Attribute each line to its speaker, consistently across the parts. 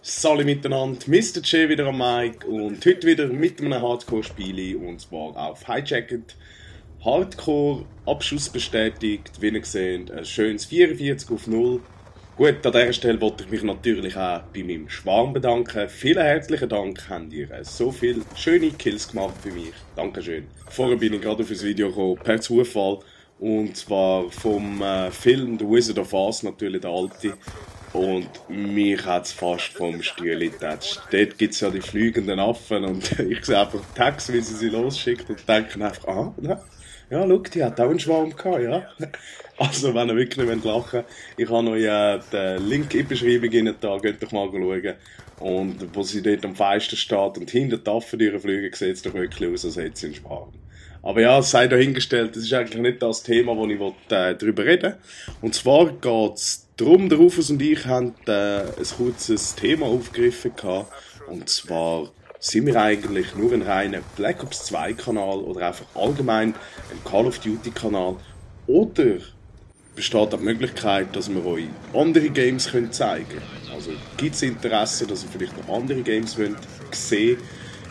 Speaker 1: Salut miteinander, Mr. J wieder am Mic und heute wieder mit einem Hardcore-Spiel und zwar auf Hijacked. Hardcore, Abschuss bestätigt, wie ihr seht, ein schönes 44:0. Gut, an dieser Stelle wollte ich mich natürlich auch bei meinem Schwarm bedanken. Vielen herzlichen Dank, habt ihr so viele schöne Kills gemacht für mich. Dankeschön. Vorher bin ich gerade auf das Video gekommen, per Zufall. Und zwar vom Film The Wizard of Oz, natürlich der alte. Und mich hat es fast vom Stühle getatscht. Dort gibt es ja die fliegenden Affen und ich sehe einfach die Tags, wie sie losschickt und denke einfach, ja, schau, die hat auch einen Schwarm gehabt, ja. Also, wenn ihr wirklich nicht lachen wollt, ich habe euch den Link in die Beschreibung rein da, geht doch mal schauen. Und wo sie dort am Fenster steht und hinter die Affen durchfliegen, sieht es doch wirklich aus, als hätte sie einen Schwarm. Aber ja, es sei dahingestellt, das ist eigentlich nicht das Thema, wo ich darüber reden will. Und zwar geht es darum, der Rufus und ich haben ein kurzes Thema aufgegriffen gehabt. Und zwar sind wir eigentlich nur ein reiner Black Ops 2 Kanal oder einfach allgemein ein Call of Duty Kanal. Oder besteht die Möglichkeit, dass wir euch andere Games zeigen können? Also gibt es Interesse, dass ihr vielleicht noch andere Games sehen wollt?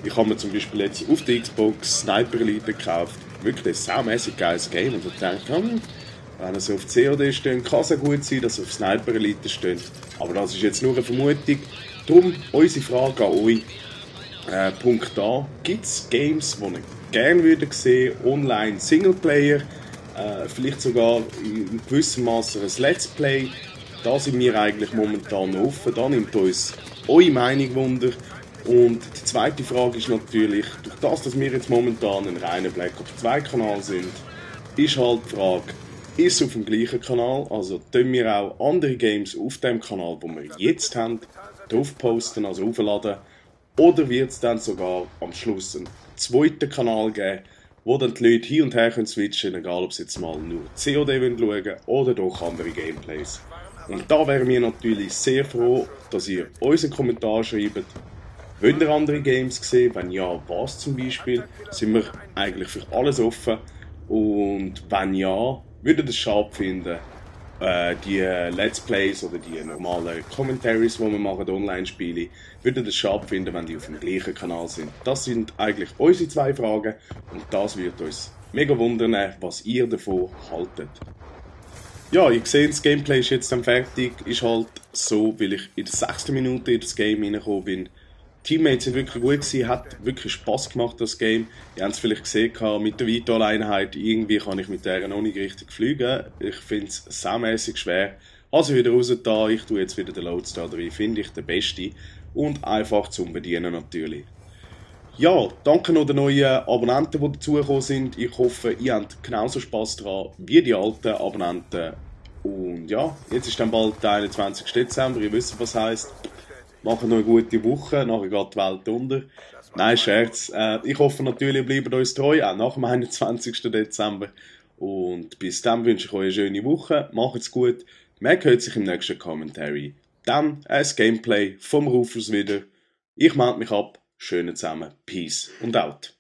Speaker 1: Ich habe mir zum Beispiel jetzt auf der Xbox Sniper Elite gekauft. Wirklich ein saumässig geiles Game. Und ich dachte, wenn es auf COD steht, kann es ja gut sein, dass es auf Sniper Elite steht. Aber das ist jetzt nur eine Vermutung. Darum unsere Frage an euch. Punkt A. Gibt es Games, die ihr gerne würdet sehen, online Singleplayer, vielleicht sogar in gewissem Maße ein Let's Play? Da sind wir eigentlich momentan offen. Da nimmt uns eure Meinung Wunder. Und die zweite Frage ist natürlich, durch das, dass wir jetzt momentan ein reiner Black Ops 2 Kanal sind, ist halt die Frage, ist es auf dem gleichen Kanal, also tun wir auch andere Games auf dem Kanal, wo wir jetzt haben, drauf posten, also aufladen, oder wird es dann sogar am Schluss einen zweiten Kanal geben, wo dann die Leute hin und her können switchen, egal ob sie jetzt mal nur COD schauen wollen oder doch andere Gameplays. Und da wären wir natürlich sehr froh, dass ihr uns einen Kommentar schreibt. Wollt ihr andere Games sehen? Wenn ja, was zum Beispiel? Sind wir eigentlich für alles offen? Und wenn ja, würdet ihr es schade finden, die Let's Plays oder die normalen Commentaries, die wir machen, Online-Spiele, würdet ihr es schade finden, wenn die auf dem gleichen Kanal sind? Das sind eigentlich unsere zwei Fragen und das wird uns mega wundern, was ihr davon haltet. Ja, ich sehe, das Gameplay ist jetzt dann fertig. Ist halt so, weil ich in der 6. Minute in das Game reingekommen bin. Die Teammates sind wirklich gut gewesen, hat wirklich Spass gemacht, das Game. Ihr habt es vielleicht gesehen, mit der Vital-Einheit, irgendwie kann ich mit der noch nicht richtig fliegen. Ich finde es saumässig schwer. Also wieder raus da, ich tue jetzt wieder den Loadstar rein, finde ich der beste. Und einfach zum Bedienen natürlich. Ja, danke noch den neuen Abonnenten, die dazugekommen sind. Ich hoffe, ihr habt genauso Spass daran wie die alten Abonnenten. Und ja, jetzt ist dann bald der 21. Dezember, ihr wisst, was heisst. Machen noch eine gute Woche, nachher geht die Welt unter. Nein, Scherz. Ich hoffe natürlich, ihr bleibt uns treu, auch nach dem 21. Dezember. Und bis dann wünsche ich euch eine schöne Woche. Macht's gut. Man hört sich im nächsten Commentary. Dann ein Gameplay vom Rufus wieder. Ich melde mich ab. Schönen zusammen. Peace und out.